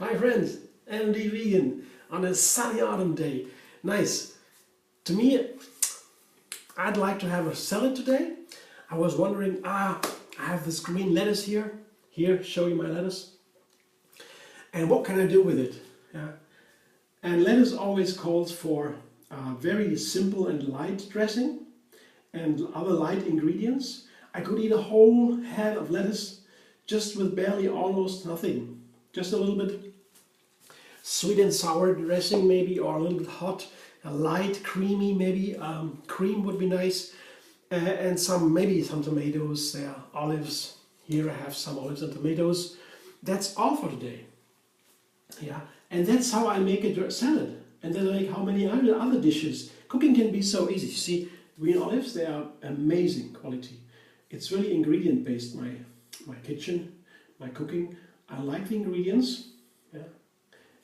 Hi friends, MD Vegan on a sunny autumn day. Nice. To me, I'd like to have a salad today. I was wondering, I have this green lettuce here. Here, show you my lettuce. And what can I do with it? Yeah. And lettuce always calls for very simple and light dressing and other light ingredients. I could eat a whole head of lettuce just with barely almost nothing. Just a little bit sweet and sour dressing maybe, or a little bit hot, a light creamy maybe. Cream would be nice, and maybe some tomatoes, olives. Here I have some olives and tomatoes. That's all for today. Yeah, and that's how I make a salad. And then I make how many other dishes. Cooking can be so easy. You see, green olives, they are amazing quality. It's really ingredient based, my kitchen, my cooking. I like the ingredients, yeah,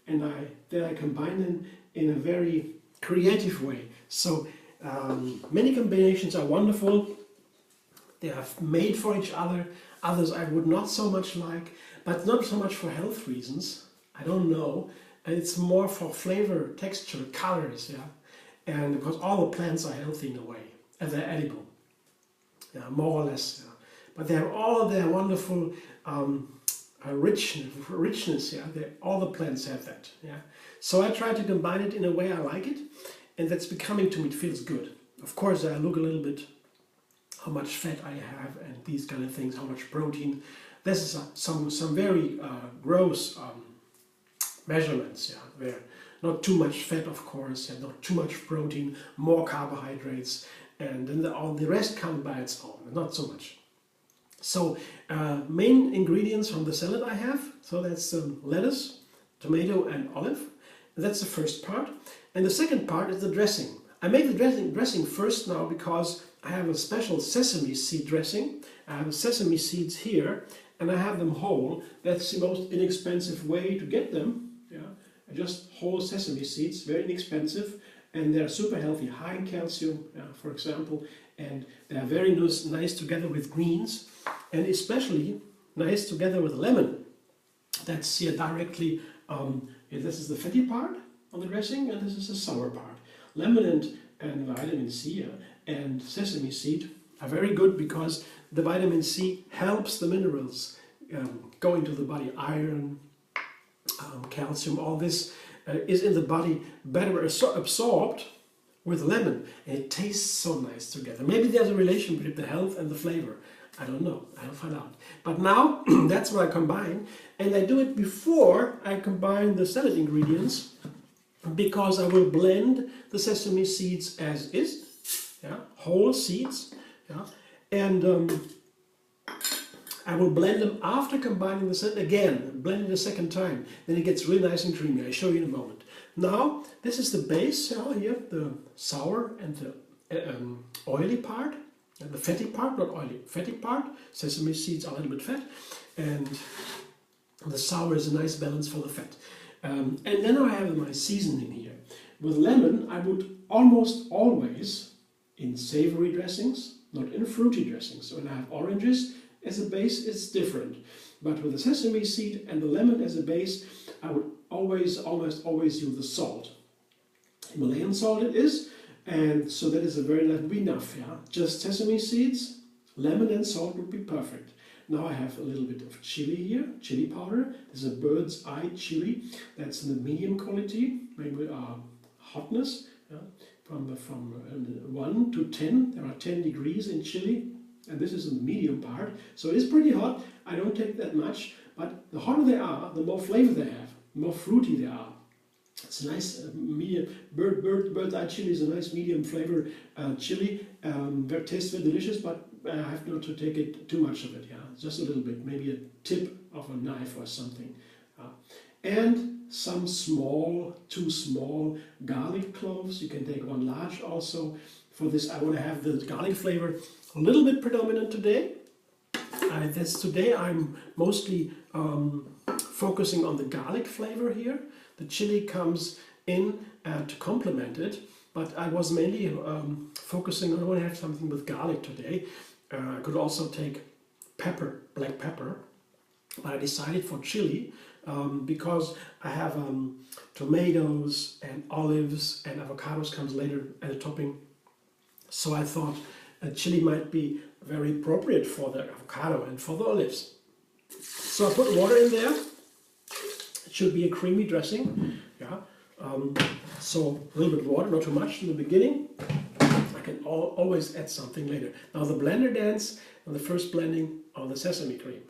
and then I combine them in a very creative way. So many combinations are wonderful. They are made for each other. Others I would not so much like, but not so much for health reasons. I don't know. It's more for flavor, texture, colors, yeah, and because all the plants are healthy in a way, and they're edible, yeah, more or less. Yeah. But they have all their wonderful richness, yeah. All the plants have that, yeah. So I try to combine it in a way I like it, and that's becoming to me. It feels good. Of course, I look a little bit how much fat I have and these kind of things, how much protein. This is some very gross measurements, yeah. Where not too much fat, of course, and not too much protein, more carbohydrates, and then all the rest comes by its own, not so much. So main ingredients from the salad I have, so that's lettuce, tomato and olive. That's the first part. And the second part is the dressing. I make the dressing first now because I have a special sesame seed dressing. I have sesame seeds here and I have them whole. That's the most inexpensive way to get them. Yeah, just whole sesame seeds, very inexpensive, and they're super healthy, high in calcium, for example, and they are very nice together with greens, and especially nice together with lemon. That's here directly, this is the fatty part of the dressing, and this is the sour part. Lemon and vitamin C and sesame seed are very good because the vitamin C helps the minerals go into the body, iron, calcium, all this is in the body better absorbed with lemon, and it tastes so nice together. Maybe there's a relation between the health and the flavor. I don't know, I'll find out. But now that's what I combine, and I do it before I combine the salad ingredients, because I will blend the sesame seeds as is, yeah, whole seeds, yeah, and I will blend them after combining the salad again, blend it a second time. Then it gets really nice and creamy. I'll show you in a moment. Now, this is the base here, the sour and the oily part, and the fatty part, not oily, fatty part. Sesame seeds are a little bit fat, and the sour is a nice balance for the fat. And then I have my seasoning here. With lemon, I would almost always, in savory dressings, not in fruity dressings. So when I have oranges as a base, it's different. But with the sesame seed and the lemon as a base, I would almost always use the salt. Himalayan salt it is, and so that is a very nice, enough, yeah. Just sesame seeds, lemon and salt would be perfect. Now I have a little bit of chili here, chili powder. This is a bird's eye chili. That's in the medium quality, maybe hotness, yeah. From 1 to 10, there are 10 degrees in chili. And this is in the medium part, so it is pretty hot. I don't take that much, but the hotter they are, the more flavor they have, the more fruity they are. It's a nice medium, bird's eye chili is a nice medium flavor chili. That tastes very delicious, but I have not to take it too much of it, yeah, just a little bit, maybe a tip of a knife or something. And some two small garlic cloves. You can take one large also. For this, I want to have the garlic flavor a little bit predominant today. Today I'm mostly focusing on the garlic flavor here. The chili comes in to complement it, but I was mainly focusing on, I want to have something with garlic today. I could also take pepper, black pepper, But I decided for chili because I have tomatoes and olives and avocados comes later as a topping. So I thought a chili might be very appropriate for the avocado and for the olives. So I put water in there. It should be a creamy dressing. Yeah. So a little bit of water, not too much in the beginning. I can always add something later. Now the blender dance and the first blending of the sesame cream.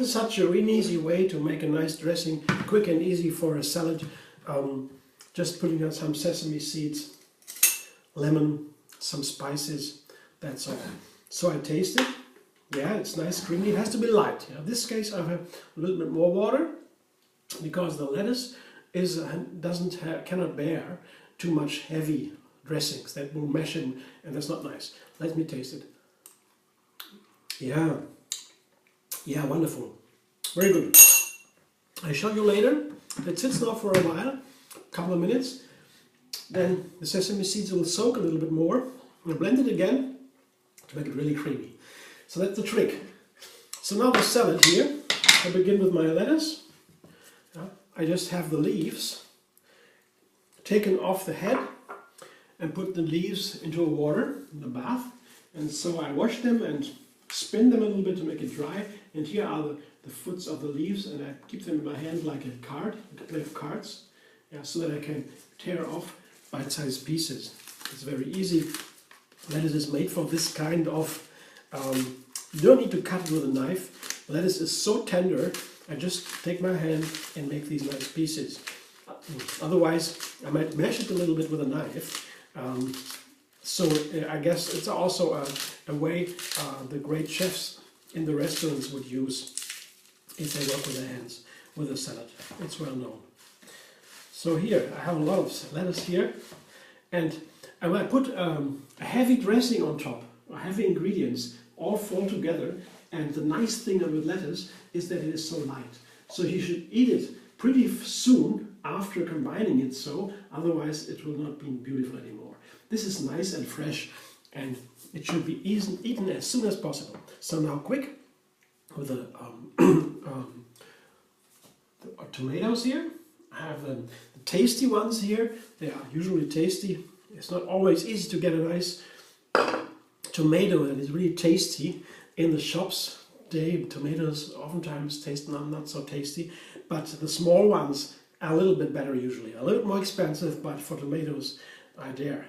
Such a really easy way to make a nice dressing, quick and easy for a salad. Just putting on some sesame seeds, lemon, some spices, that's all. So I taste it. Yeah, it's nice, creamy. It has to be light. In this case, I have a little bit more water because the lettuce cannot bear too much heavy dressings that will mesh in, and that's not nice. Let me taste it. Yeah, wonderful. Very good. I show you later. It sits now for a while, a couple of minutes. Then the sesame seeds will soak a little bit more. I'll blend it again to make it really creamy. So that's the trick. So now the salad here. I begin with my lettuce. I just have the leaves taken off the head and put the leaves into water in the bath. And so I wash them and spin them a little bit to make it dry. And here are the foots of the leaves, and I keep them in my hand like a card, a play of cards, so that I can tear off bite-sized pieces. It's very easy. Lettuce is made for this kind of, you don't need to cut it with a knife. Lettuce is so tender, I just take my hand and make these nice pieces. Otherwise, I might mash it a little bit with a knife. So I guess it's also a way the great chefs in the restaurants would use if they work with their hands with a salad. It's well known. So here I have a lot of lettuce here, and I put a heavy dressing on top, heavy ingredients, all fall together. And the nice thing with lettuce is that it is so light. So you should eat it pretty soon after combining it, so otherwise it will not be beautiful anymore. This is nice and fresh, and it should be eaten as soon as possible. So now quick with the tomatoes here. I have the tasty ones here. They are usually tasty. It's not always easy to get a nice tomato that is really tasty in the shops. Tomatoes oftentimes taste not so tasty, but the small ones are a little bit better usually. A little more expensive, but for tomatoes, I dare.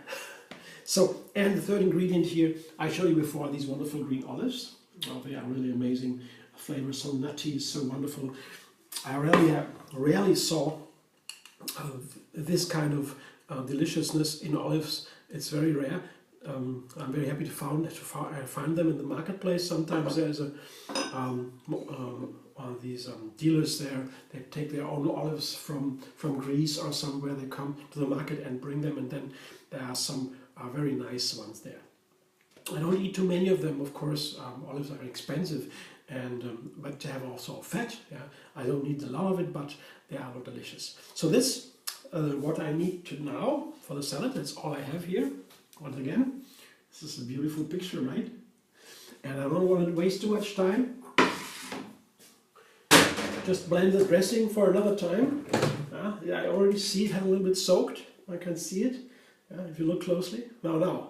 So, and the third ingredient here, I showed you before, these wonderful green olives. Oh, they are really amazing. Flavor so nutty, so wonderful. I rarely saw this kind of deliciousness in olives. It's very rare. I'm very happy to find them in the marketplace. Sometimes there's these dealers there. They take their own olives from Greece or somewhere. They come to the market and bring them, and then there are some very nice ones there. I don't eat too many of them, of course. Olives are expensive, and but they have also fat. Yeah, I don't need a lot of it, but they are delicious. So this, what I need to now for the salad. That's all I have here. Once again, this is a beautiful picture, right? And I don't want to waste too much time. Just blend the dressing for another time. I already see it had a little bit soaked. I can see it. If you look closely. Now.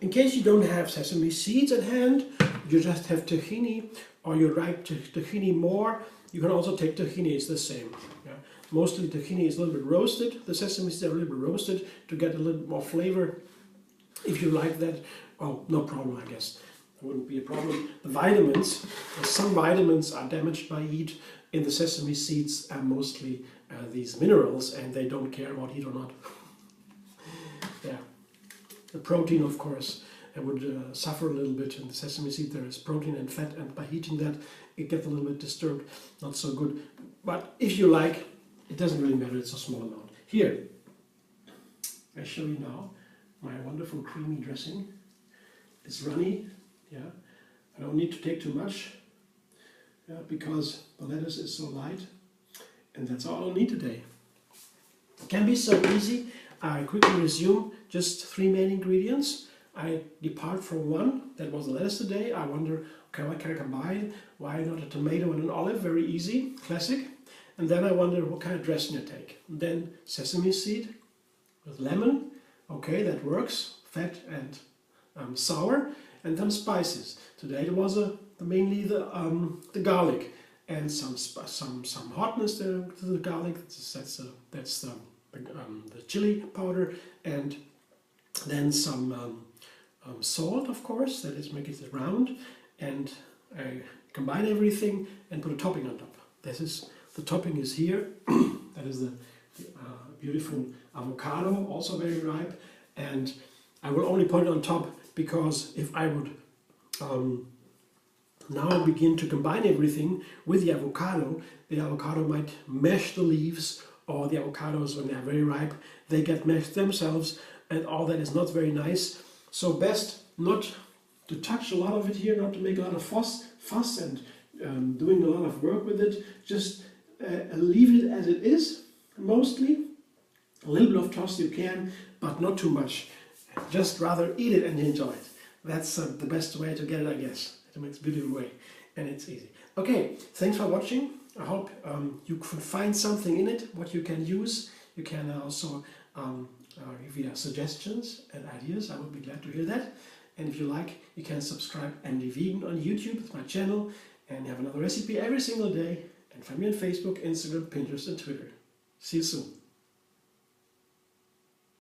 In case you don't have sesame seeds at hand, you just have tahini, or you like tahini more, you can also take tahini, it's the same. Yeah. Mostly tahini is a little bit roasted, the sesame seeds are a little bit roasted to get a little bit more flavor. If you like that, oh, no problem, I guess. wouldn't be a problem. The vitamins, some vitamins are damaged by heat. In the sesame seeds are mostly these minerals, and they don't care about heat or not. Yeah, the protein, of course, would suffer a little bit. In the sesame seed there is protein and fat, and by heating that it gets a little bit disturbed, not so good. But if you like, it doesn't really matter, it's a small amount. Here, I show you now my wonderful creamy dressing. It's runny, yeah. I don't need to take too much, yeah, because the lettuce is so light, and that's all I'll need today. It can be so easy. I quickly resume just 3 main ingredients. I depart from one, that was the lettuce today. I wonder, okay, what can I combine? Why not a tomato and an olive? Very easy, classic. And then I wonder what kind of dressing I take. And then sesame seed with lemon, okay, that works. Fat and sour, and some spices. Today it was mainly the garlic and some hotness to the garlic. That's the chili powder, and then some salt, of course, that is make it round, and I combine everything and put a topping on top. The topping is here. That is the beautiful avocado, also very ripe, and I will only put it on top because if I would now begin to combine everything with the avocado might mash the leaves, or the avocados, when they are very ripe, they get mashed themselves, and all that is not very nice. So best not to touch a lot of it here, not to make a lot of fuss and doing a lot of work with it. Just leave it as it is, mostly. A little bit of toss you can, but not too much. Just rather eat it and enjoy it. That's the best way to get it, I guess. It makes a beautiful way, and it's easy. Okay, thanks for watching. I hope you could find something in it, what you can use. You can also give me suggestions and ideas. I would be glad to hear that. And if you like, you can subscribe MD Vegan on YouTube. It's my channel, and have another recipe every single day. And find me on Facebook, Instagram, Pinterest, and Twitter. See you soon.